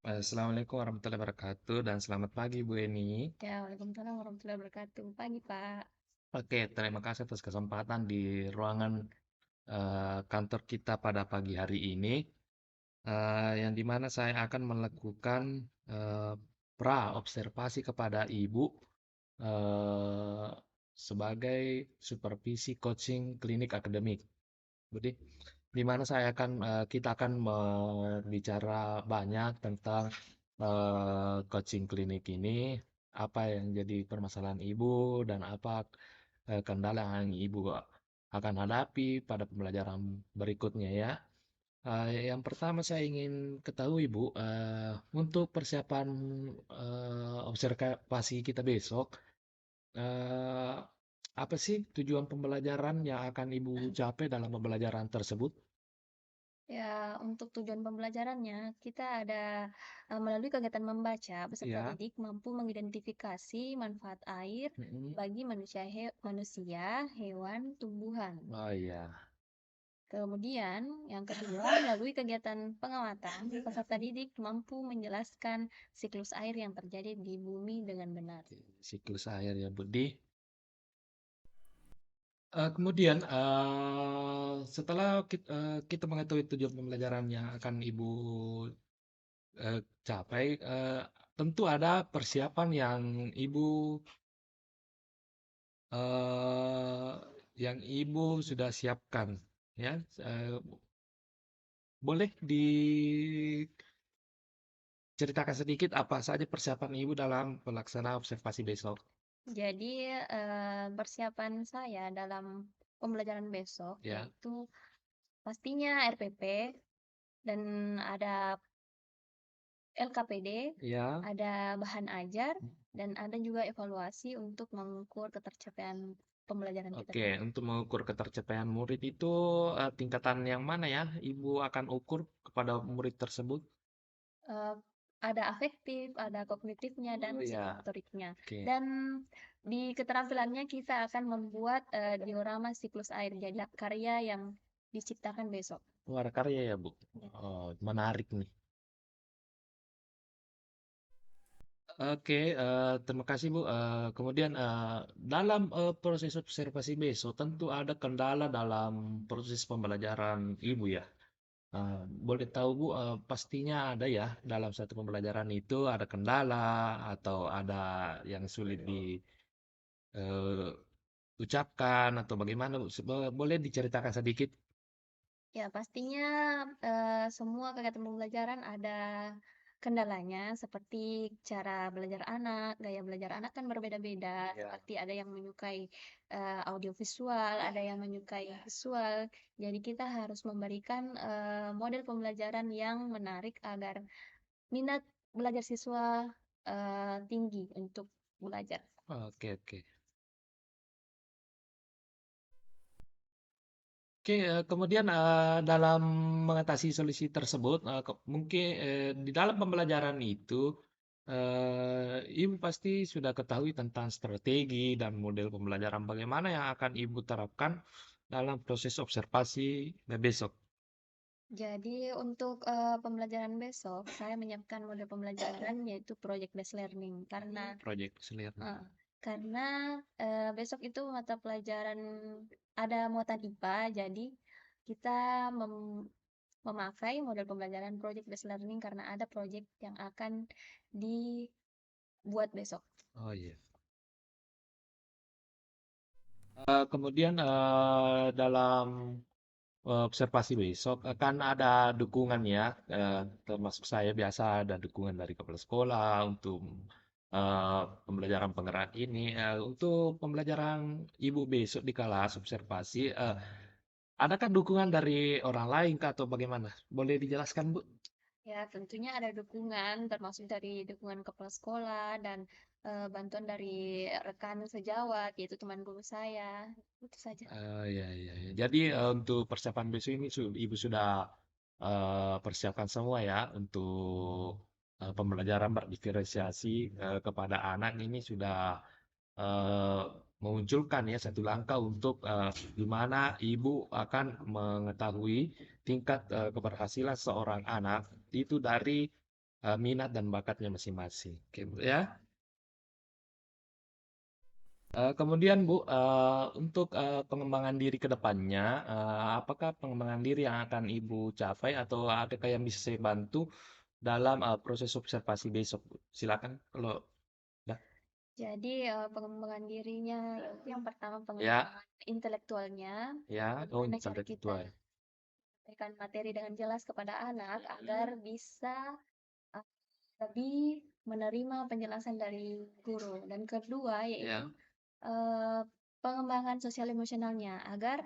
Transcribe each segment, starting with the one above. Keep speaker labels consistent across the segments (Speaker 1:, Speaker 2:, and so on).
Speaker 1: Assalamualaikum warahmatullahi wabarakatuh dan selamat pagi Bu Eni.
Speaker 2: Ya, Waalaikumsalam warahmatullahi wabarakatuh. Pagi, Pak.
Speaker 1: Oke, terima kasih atas kesempatan di ruangan kantor kita pada pagi hari ini, yang dimana saya akan melakukan eh, observasi kepada Ibu eh, sebagai supervisi coaching klinik akademik. Jadi, di mana kita akan berbicara banyak tentang coaching klinik ini, apa yang jadi permasalahan ibu dan apa kendala yang ibu akan hadapi pada pembelajaran berikutnya ya. Yang pertama saya ingin ketahui Bu, untuk persiapan observasi kita besok, eh, apa sih tujuan pembelajaran yang akan Ibu capai dalam pembelajaran tersebut?
Speaker 2: Ya, untuk tujuan pembelajarannya, kita ada melalui kegiatan membaca, peserta
Speaker 1: Ya.
Speaker 2: didik mampu mengidentifikasi manfaat air
Speaker 1: Mm-mm.
Speaker 2: bagi manusia, hewan, tumbuhan.
Speaker 1: Oh iya.
Speaker 2: Kemudian, yang kedua, melalui kegiatan pengamatan, peserta didik mampu menjelaskan siklus air yang terjadi di bumi dengan benar.
Speaker 1: Siklus air ya Budi. Kemudian setelah kita mengetahui tujuan pembelajaran yang akan Ibu capai, tentu ada persiapan eh, yang Ibu sudah siapkan, ya. Eh, Boleh diceritakan sedikit apa saja persiapan Ibu dalam pelaksanaan observasi besok?
Speaker 2: Jadi, persiapan saya dalam pembelajaran besok
Speaker 1: Ya,
Speaker 2: yaitu pastinya RPP dan ada LKPD,
Speaker 1: ya.
Speaker 2: ada bahan ajar, dan ada juga evaluasi untuk mengukur ketercapaian pembelajaran kita
Speaker 1: Oke,
Speaker 2: besok.
Speaker 1: untuk mengukur ketercapaian murid itu tingkatan yang mana ya? Ibu akan ukur kepada murid tersebut?
Speaker 2: Eh, ada afektif, ada kognitifnya, dan
Speaker 1: Oh ya,
Speaker 2: psikomotoriknya.
Speaker 1: oke.
Speaker 2: Dan di keterampilannya kita akan membuat diorama siklus air, jadi karya yang diciptakan besok.
Speaker 1: Luar karya ya, Bu. Oh, menarik nih. Oke, terima kasih Bu. Kemudian dalam proses observasi besok tentu ada kendala dalam proses pembelajaran Ibu ya. Boleh tahu Bu, pastinya ada ya dalam satu pembelajaran itu ada kendala atau ada yang sulit ucapkan atau bagaimana Bu? Boleh diceritakan sedikit?
Speaker 2: Ya, pastinya semua kegiatan pembelajaran ada kendalanya, seperti cara belajar anak, gaya belajar anak kan berbeda-beda,
Speaker 1: Ya.
Speaker 2: seperti ada yang menyukai audiovisual, ada yang menyukai visual. Jadi kita harus memberikan model pembelajaran yang menarik agar minat belajar siswa tinggi untuk belajar.
Speaker 1: Oke, oke. Oke, kemudian dalam mengatasi solusi tersebut, mungkin di dalam pembelajaran itu, Ibu pasti sudah ketahui tentang strategi dan model pembelajaran bagaimana yang akan Ibu terapkan dalam proses observasi besok.
Speaker 2: Jadi untuk pembelajaran besok, saya menyiapkan model pembelajaran yaitu project based learning
Speaker 1: Proyek Selir.
Speaker 2: eh, karena besok itu mata pelajaran ada muatan IPA, jadi kita memakai model pembelajaran project based learning karena ada project yang akan dibuat besok.
Speaker 1: Oh iya. Kemudian dalam observasi besok kan ada dukungan ya, termasuk saya biasa ada dukungan dari kepala sekolah untuk pembelajaran penggerak ini. Untuk pembelajaran ibu besok di kelas observasi, adakah dukungan dari orang lain kah atau bagaimana? Boleh dijelaskan Bu?
Speaker 2: Ya, tentunya ada dukungan, termasuk dari dukungan kepala sekolah dan bantuan dari rekan sejawat, yaitu teman guru saya. Itu saja.
Speaker 1: Ya, ya, ya. Jadi untuk persiapan besok ini ibu sudah persiapkan semua ya untuk pembelajaran berdiferensiasi kepada anak ini sudah eh, memunculkan ya satu langkah untuk di mana ibu akan mengetahui tingkat keberhasilan seorang anak itu dari minat dan bakatnya masing-masing. Oke, Bu, ya. Kemudian Bu, untuk pengembangan diri ke depannya, apakah pengembangan diri yang akan Ibu capai atau adakah yang bisa saya bantu dalam proses observasi besok, Bu? Silakan kalau ya,
Speaker 2: Jadi pengembangan dirinya itu yang pertama
Speaker 1: ya,
Speaker 2: pengembangan intelektualnya,
Speaker 1: ya. Oh,
Speaker 2: bagaimana cara kita
Speaker 1: intelektual.
Speaker 2: memberikan materi dengan jelas kepada anak agar bisa uh, lebih menerima penjelasan dari guru. Dan kedua yaitu
Speaker 1: Ya.
Speaker 2: eh, pengembangan sosial emosionalnya agar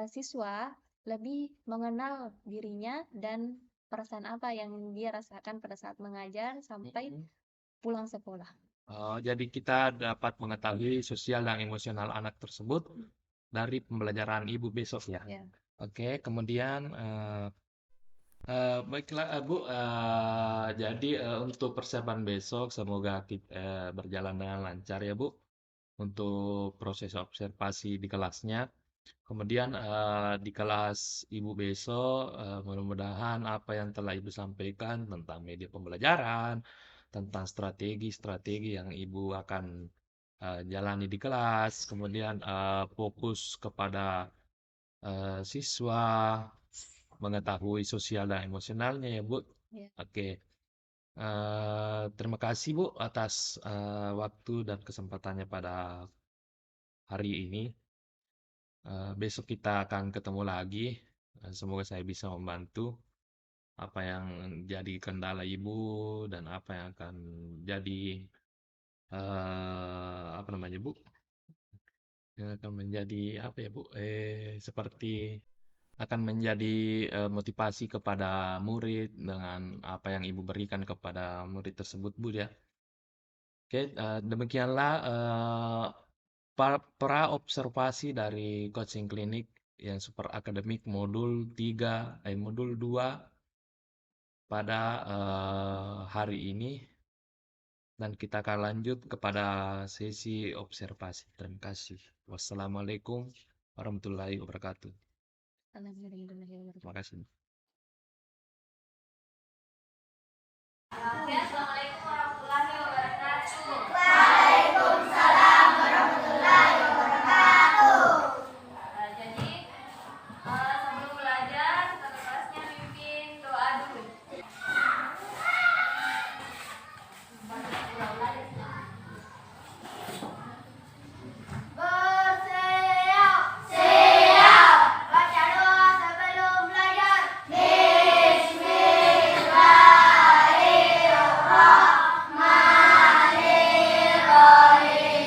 Speaker 2: siswa lebih mengenal dirinya dan perasaan apa yang dia rasakan pada saat mengajar sampai
Speaker 1: Mm-mm.
Speaker 2: pulang sekolah.
Speaker 1: Jadi kita dapat mengetahui sosial dan emosional anak tersebut dari pembelajaran Ibu besok ya.
Speaker 2: Ya.
Speaker 1: Oke, kemudian baiklah Bu, jadi untuk persiapan besok semoga kita berjalan dengan lancar ya Bu untuk proses observasi di kelasnya. Kemudian di kelas Ibu besok mudah-mudahan apa yang telah Ibu sampaikan tentang media pembelajaran, tentang strategi-strategi yang Ibu akan jalani di kelas, kemudian fokus kepada siswa, mengetahui sosial dan emosionalnya ya Bu.
Speaker 2: Ya.
Speaker 1: Oke, terima kasih Bu atas waktu dan kesempatannya pada hari ini. Besok kita akan ketemu lagi. Semoga saya bisa membantu apa yang jadi kendala Ibu dan apa yang akan jadi apa namanya Bu? Yang akan menjadi apa ya Bu? Seperti akan menjadi motivasi kepada murid dengan apa yang Ibu berikan kepada murid tersebut Bu ya. Oke, demikianlah pra observasi dari coaching klinik yang super akademik modul 2 pada hari ini dan kita akan lanjut kepada sesi observasi. Terima kasih. Wassalamualaikum warahmatullahi wabarakatuh.
Speaker 2: Alhamdulillah.
Speaker 1: Terima kasih.
Speaker 2: Oke, assalamualaikum warahmatullahi wabarakatuh. Jadi sebelum belajar satu kelasnya mimpin doa dulu. Baca doa sebelum belajar. Bismillahirrahmanirrahim.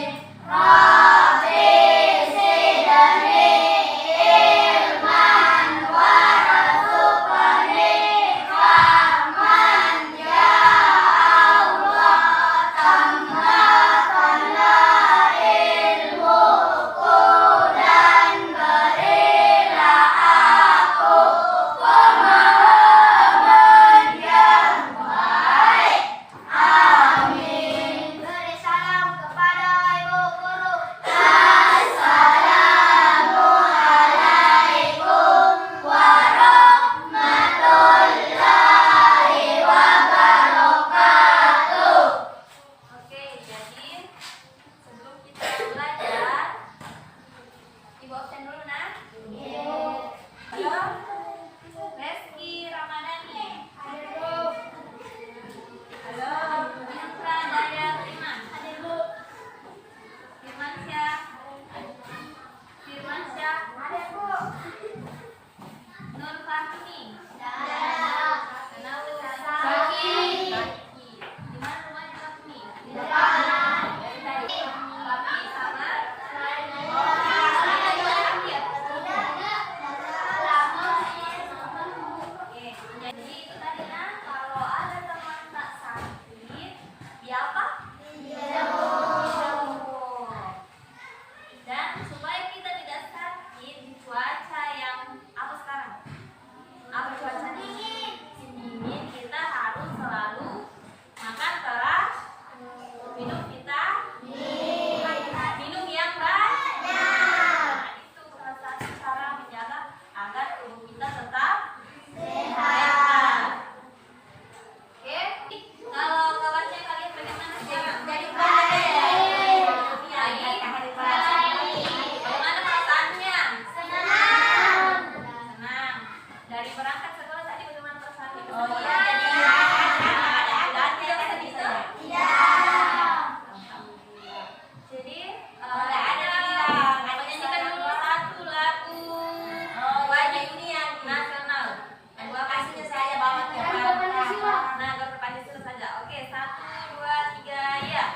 Speaker 3: Nah, gak usah pakai terus saja. Oke, 1, 2, 3, ya.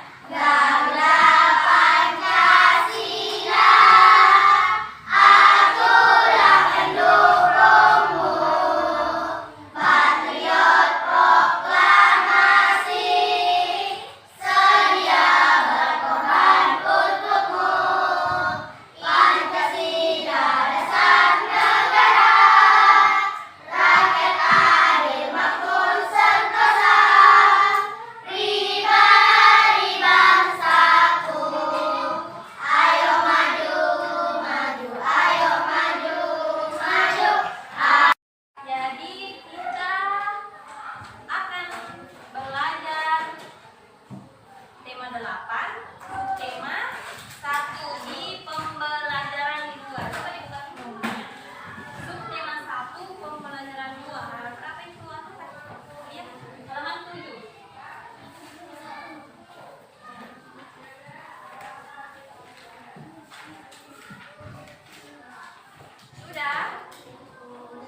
Speaker 3: Jadi kita akan belajar tema 8, tema 1 di pembelajaran 2. Coba dibuka bukunya. Subtema 1 pembelajaran 2. Halaman berapa itu? Ya, halaman 7. Sudah?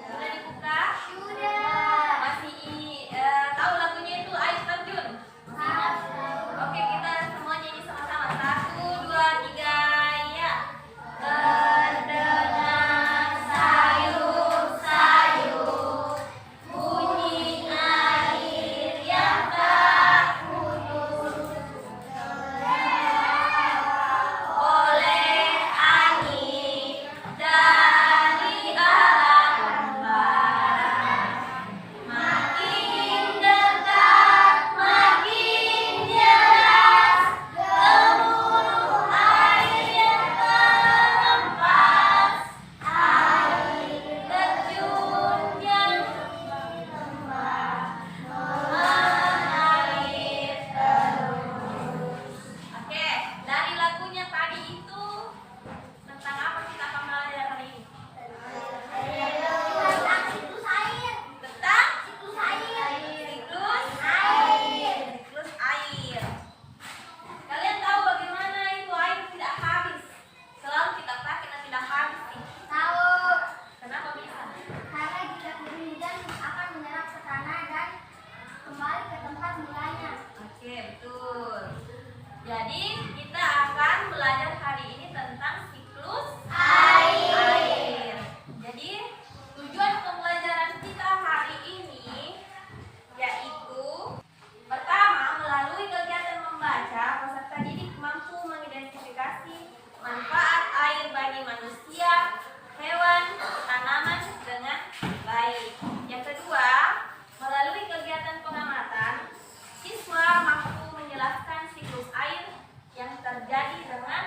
Speaker 3: Sudah dibuka? Sudah. Masih tahu lagunya itu Air Terjun? Oke, kita semua nyanyi sama-sama. 1, 2, 3, ya. Terdengar sayup-sayup bunyi air yang tak putus oleh angin dari arah barat. Makin dekat, makin jelas gemuruh air yang terhempas. Air terjun yang mengalir terus. Oke, dari lagunya tadi itu tentang apa kita akan belajar hari ini? Tentang siklus air. Tentang siklus air. Siklus air. Siklus air. Kalian tahu bagaimana itu air tidak habis? Selalu kita pakai dan tidak habis nih. Tahu. Kenapa bisa?
Speaker 4: Karena jika turun hujan akan menyerap ke tanah dan kembali ke tempat mulanya.
Speaker 3: Oke, betul. Jadi kita akan belajar hari ini tentang siklus air. Jadi tujuan pembelajaran kita hari ini yaitu pertama, melalui kegiatan membaca, peserta didik mampu mengidentifikasi manfaat air bagi manusia, hewan, tanaman dengan baik. Yang kedua, melalui kegiatan pengamatan, siswa mampu menjelaskan siklus air yang terjadi dengan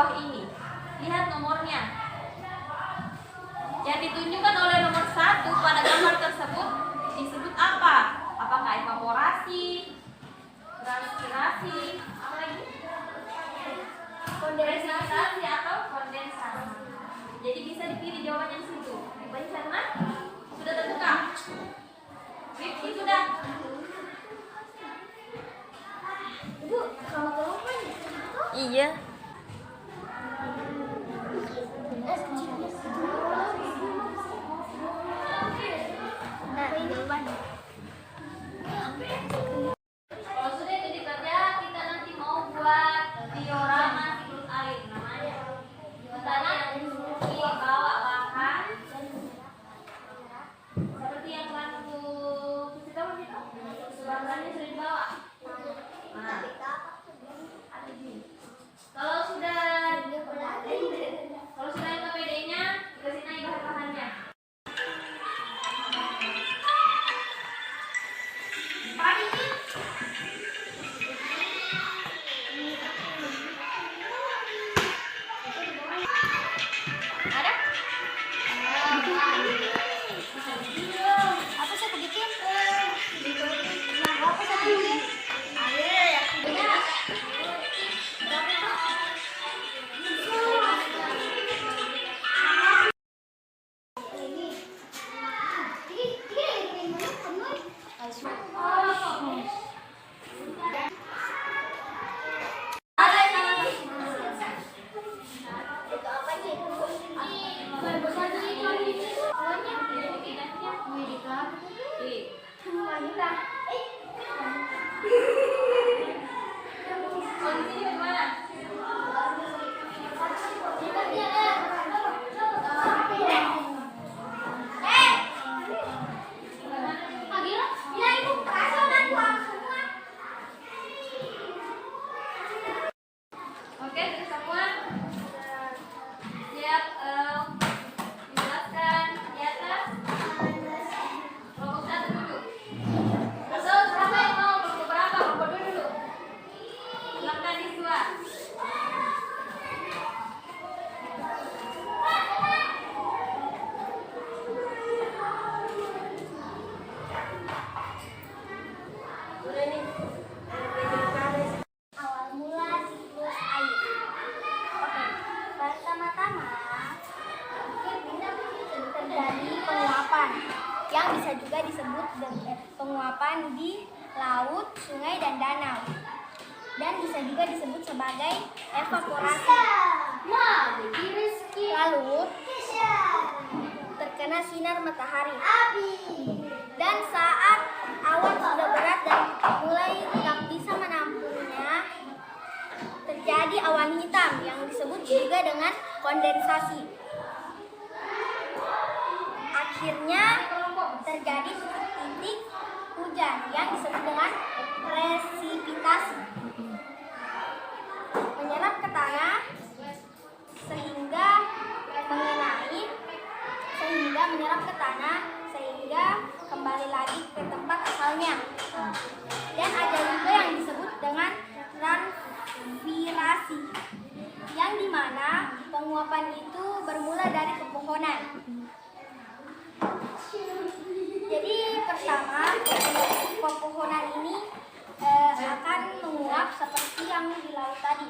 Speaker 3: bawah ini. Lihat nomornya. Yang ditunjukkan oleh nomor 1 pada gambar tersebut disebut apa? Apakah evaporasi, transpirasi, apa lagi? Kondensasi atau kondensasi. Jadi bisa dipilih jawabannya di situ. Baik sana? Sudah terbuka? Rifki sudah?
Speaker 4: Ibu, kalau kelompok
Speaker 3: Iya.
Speaker 4: Nah, jawaban.
Speaker 3: Kalau sudah itu dibaca, kita nanti mau buat diorama siklus air namanya. Misalnya bawa bahan seperti yang bantu kita bahannya sudah dibawa. Nah, ada di sini. Kalau sudah yang KPD-nya, dikasih naik bahan-bahannya. Ada?
Speaker 4: Apa saya bikin? Apa saya bikin?
Speaker 3: Ada yang kondisinya gimana? Oke, sudah semua? Siap dijelaskan di atas. Kelompok 1 dulu. Atau siapa yang mau kelompok berapa? Kelompok 2 dulu. Silakan Iswa.
Speaker 4: Awal mula siklus air. Oke, pertama-tama terjadi penguapan yang bisa juga disebut penguapan di laut, sungai, dan danau. Dan bisa juga disebut sebagai evaporasi. Lalu terkena sinar matahari. Dan saat awan sudah berat dan mulai tidak bisa menampungnya, terjadi awan hitam yang disebut juga dengan kondensasi. Akhirnya terjadi titik hujan yang disebut dengan presipitasi. Menyerap ke tanah sehingga menyerap ke tanah sehingga kembali lagi ke tempat asalnya. Dan ada juga yang disebut dengan transpirasi, yang dimana penguapan itu bermula dari pepohonan. Jadi pertama, pepohonan ini akan menguap seperti yang di laut tadi.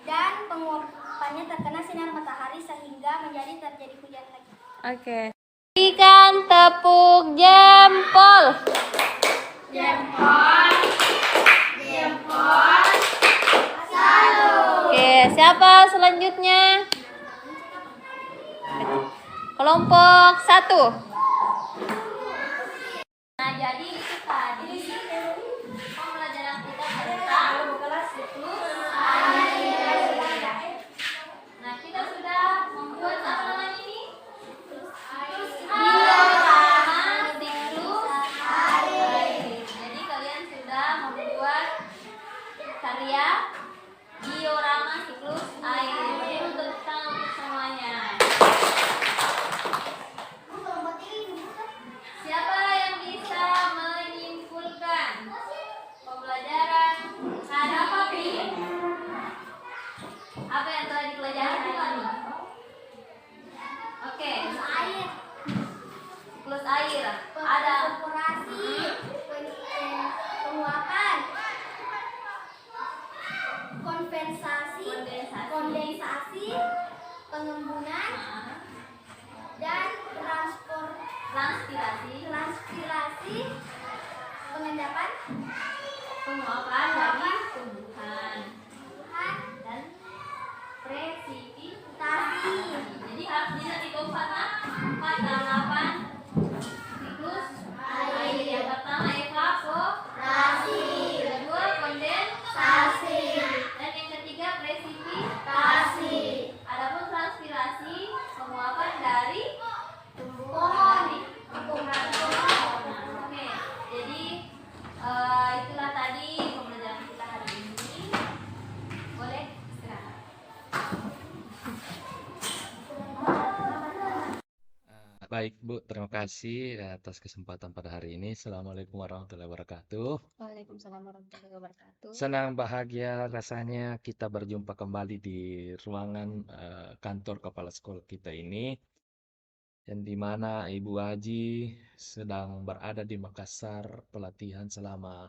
Speaker 4: Dan penguapannya terkena sinar matahari sehingga terjadi hujan lagi.
Speaker 3: Oke. Berikan tepuk jempol. Oke, siapa selanjutnya? Kelompok 1. Nah, jadi itu tadi pembelajaran kita tentang siklus air. Nah, kita sudah membuat apa namanya ini? Diorama siklus air. Jadi kalian sudah membuat karya diorama siklus air. Ini untuk semuanya. Siapa yang bisa menyimpulkan Apa yang telah dipelajari hari ini? Oke.
Speaker 4: Air,
Speaker 3: Siklus air. Ada
Speaker 4: evaporasi, penguapan, kondensasi, pengembunan, dan transpirasi, pengendapan,
Speaker 3: penguapan dari tumbuhan dan
Speaker 4: presipitasi.
Speaker 3: jadi harus bisa dikompatkan delapan siklus air. Yang pertama evaporasi, yang kedua kondensasi, dan yang ketiga presipitasi. Adapun transpirasi penguapan dari
Speaker 4: Pohon.
Speaker 3: Oke, jadi itulah tadi pembelajaran kita hari ini. Boleh istirahat.
Speaker 1: Baik Bu, terima kasih atas kesempatan pada hari ini. Assalamualaikum warahmatullahi wabarakatuh.
Speaker 2: Waalaikumsalam warahmatullahi wabarakatuh.
Speaker 1: Senang bahagia rasanya kita berjumpa kembali di ruangan kantor kepala sekolah kita ini, yang dimana Ibu Aji sedang berada di Makassar pelatihan selama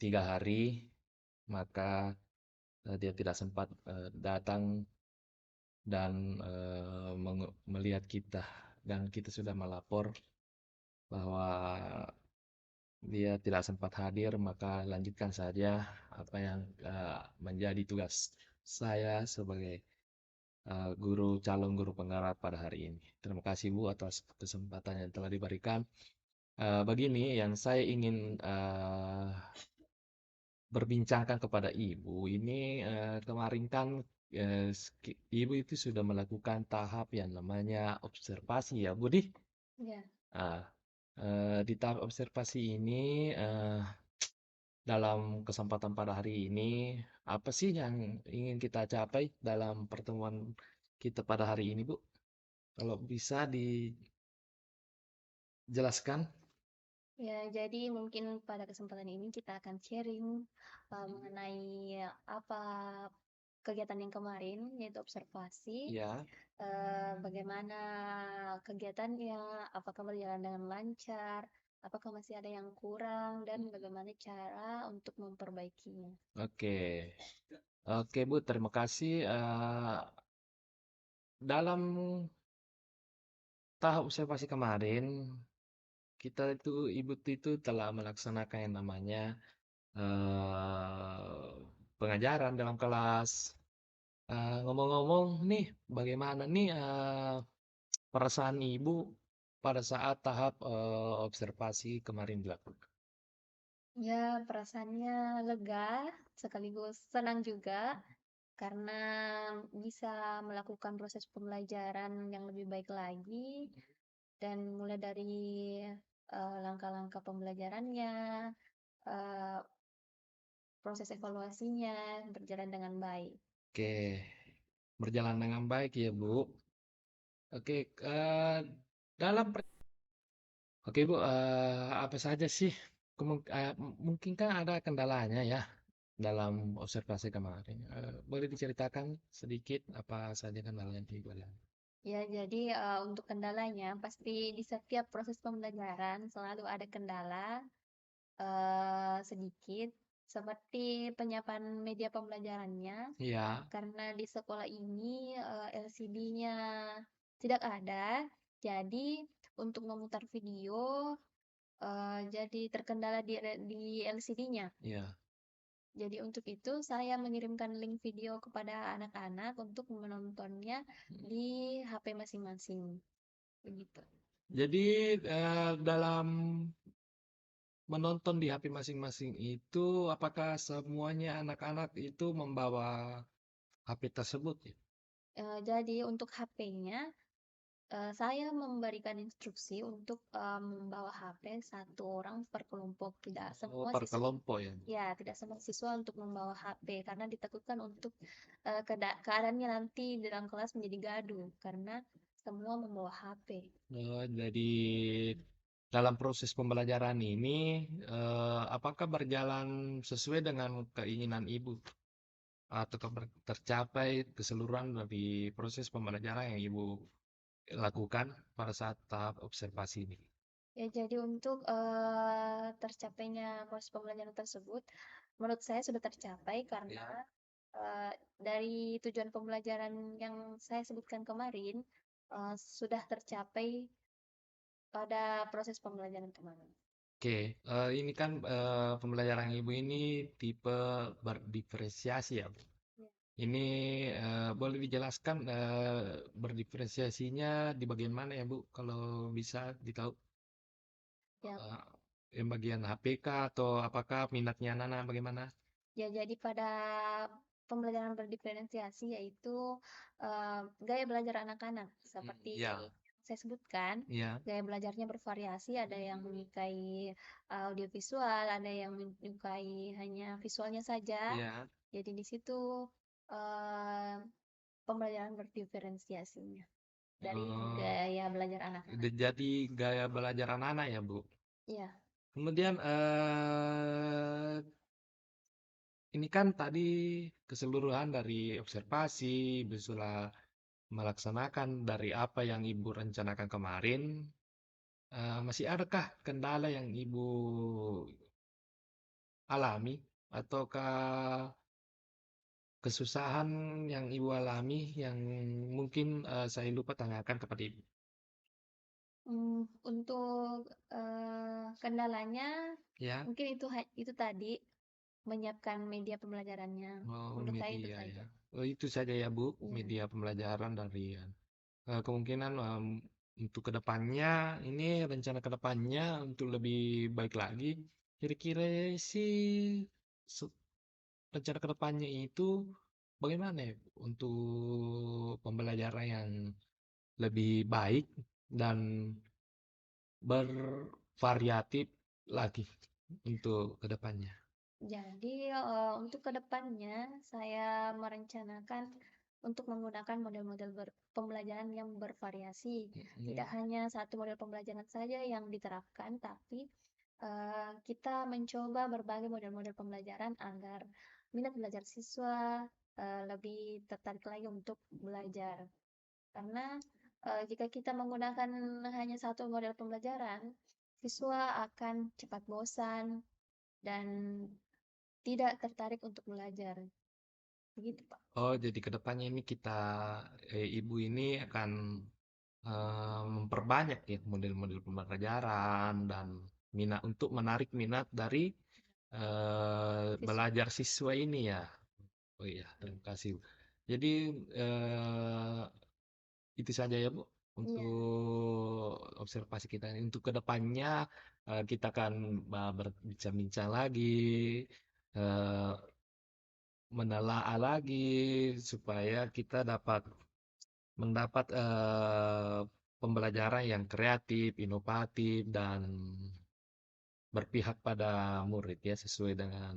Speaker 1: 3 hari, maka dia tidak sempat datang dan melihat kita, dan kita sudah melapor bahwa dia tidak sempat hadir, maka lanjutkan saja apa yang menjadi tugas saya sebagai calon guru penggarap pada hari ini. Terima kasih Bu atas kesempatan yang telah diberikan. Begini yang saya ingin berbincangkan kepada Ibu ini, kemarin kan Ibu itu sudah melakukan tahap yang namanya observasi ya Bu di?
Speaker 2: Ya,
Speaker 1: Ah, di tahap observasi ini dalam kesempatan pada hari ini apa sih yang ingin kita capai dalam pertemuan kita pada hari ini Bu? Kalau bisa dijelaskan?
Speaker 2: ya, jadi mungkin pada kesempatan ini kita akan sharing mengenai apa kegiatan yang kemarin, yaitu observasi.
Speaker 1: Ya,
Speaker 2: Bagaimana kegiatannya, apakah berjalan dengan lancar, apakah masih ada yang kurang, dan bagaimana cara untuk memperbaikinya.
Speaker 1: oke. Oke Bu, terima kasih. Dalam tahap observasi kemarin, Ibu itu telah melaksanakan yang namanya pengajaran dalam kelas. Ngomong-ngomong nih, bagaimana nih perasaan Ibu pada saat tahap observasi kemarin dilakukan?
Speaker 2: Ya, perasaannya lega, sekaligus senang juga, karena bisa melakukan proses pembelajaran yang lebih baik lagi, dan mulai dari langkah-langkah pembelajarannya, eh, proses evaluasinya berjalan dengan baik.
Speaker 1: Oke, berjalan dengan baik ya Bu. Oke, dalam Oke Bu, apa saja sih? Mungkin kan ada kendalanya ya dalam observasi kemarin. Boleh diceritakan sedikit apa saja kendala yang Ibu alami?
Speaker 2: Ya, jadi untuk kendalanya pasti di setiap proses pembelajaran selalu ada kendala sedikit, seperti penyiapan media pembelajarannya,
Speaker 1: Iya,
Speaker 2: karena di sekolah ini LCD-nya tidak ada, jadi untuk memutar video jadi terkendala di LCD-nya.
Speaker 1: iya.
Speaker 2: Jadi untuk itu saya mengirimkan link video kepada anak-anak untuk menontonnya di HP masing-masing. Begitu.
Speaker 1: Jadi dalam menonton di HP masing-masing itu, apakah semuanya anak-anak itu membawa HP tersebut ya?
Speaker 2: Jadi untuk HP-nya saya memberikan instruksi untuk membawa HP satu orang per kelompok, tidak
Speaker 1: Oh,
Speaker 2: semua
Speaker 1: per
Speaker 2: siswa.
Speaker 1: kelompok ya?
Speaker 2: Ya, tidak semua siswa untuk membawa HP karena ditakutkan untuk keadaannya nanti di dalam kelas menjadi gaduh karena semua membawa HP.
Speaker 1: Jadi dalam proses pembelajaran ini, apakah berjalan sesuai dengan keinginan Ibu? atau tercapai keseluruhan dari proses pembelajaran yang Ibu lakukan pada saat tahap observasi ini?
Speaker 2: Ya, jadi untuk tercapainya proses pembelajaran tersebut, menurut saya sudah tercapai karena
Speaker 1: Ya.
Speaker 2: dari tujuan pembelajaran yang saya sebutkan kemarin sudah tercapai pada proses pembelajaran kemarin.
Speaker 1: Oke, ini kan pembelajaran Ibu ini tipe berdiferensiasi ya, Bu.
Speaker 2: Ya.
Speaker 1: Ini boleh dijelaskan berdiferensiasinya di bagian mana ya, Bu? Kalau bisa ditahu,
Speaker 2: Ya,
Speaker 1: yang bagian HPK atau apakah minatnya Nana bagaimana?
Speaker 2: ya, jadi pada pembelajaran berdiferensiasi yaitu gaya belajar anak-anak seperti
Speaker 1: Ya,
Speaker 2: yang saya sebutkan.
Speaker 1: ya,
Speaker 2: Gaya belajarnya bervariasi, ada yang menyukai audiovisual, ada yang menyukai hanya visualnya saja.
Speaker 1: ya.
Speaker 2: Jadi di situ eh, pembelajaran berdiferensiasinya dari
Speaker 1: Oh,
Speaker 2: gaya belajar anak-anak.
Speaker 1: jadi gaya belajar anak-anak ya, Bu.
Speaker 2: Iya,
Speaker 1: Kemudian ini kan tadi keseluruhan dari observasi, bisa melaksanakan dari apa yang Ibu rencanakan kemarin. Masih adakah kendala yang Ibu alami ataukah kesusahan yang Ibu alami yang mungkin saya lupa tanyakan kepada Ibu?
Speaker 2: Untuk kendalanya
Speaker 1: Ya,
Speaker 2: mungkin itu tadi menyiapkan media pembelajarannya.
Speaker 1: oh,
Speaker 2: Menurut saya itu
Speaker 1: media
Speaker 2: saja.
Speaker 1: ya. Oh, itu saja ya, Bu,
Speaker 2: Iya.
Speaker 1: media pembelajaran dari kemungkinan untuk kedepannya ini rencana kedepannya untuk lebih baik lagi. Kira-kira sih se- rencana kedepannya itu bagaimana ya untuk pembelajaran yang lebih baik dan bervariatif lagi untuk kedepannya.
Speaker 2: Jadi untuk kedepannya saya merencanakan untuk menggunakan model-model pembelajaran yang bervariasi.
Speaker 1: Hmm.
Speaker 2: Tidak hanya satu model pembelajaran saja yang diterapkan, tapi kita mencoba berbagai model-model pembelajaran agar minat belajar siswa lebih tertarik lagi untuk belajar. Karena jika kita menggunakan hanya satu model pembelajaran, siswa akan cepat bosan dan tidak tertarik untuk belajar. Begitu, Pak.
Speaker 1: Oh, jadi kedepannya ini Ibu ini akan memperbanyak ya model-model pembelajaran dan minat untuk menarik minat dari
Speaker 2: Siswa.
Speaker 1: belajar siswa ini ya. Oh iya, terima kasih. Jadi eh, itu saja ya Bu
Speaker 2: Iya,
Speaker 1: untuk observasi kita ini. Untuk kedepannya kita akan berbincang-bincang lagi, eh, menelaah lagi supaya kita dapat mendapat pembelajaran yang kreatif, inovatif, dan berpihak pada murid ya sesuai dengan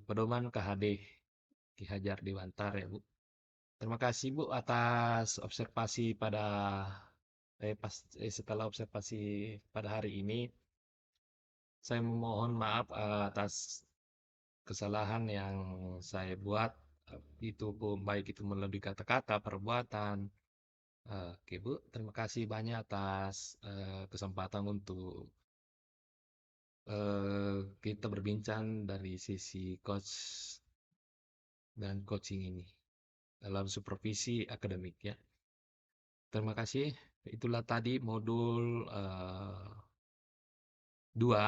Speaker 1: pedoman KHD Ki Hajar Dewantara ya Bu. Terima kasih Bu atas observasi setelah observasi pada hari ini. Saya memohon maaf atas kesalahan yang saya buat, itu pun baik itu melalui kata-kata, perbuatan. Oke Bu, terima kasih banyak atas kesempatan untuk kita berbincang dari sisi coach dan coaching ini dalam supervisi akademik ya. Terima kasih. Itulah tadi modul 2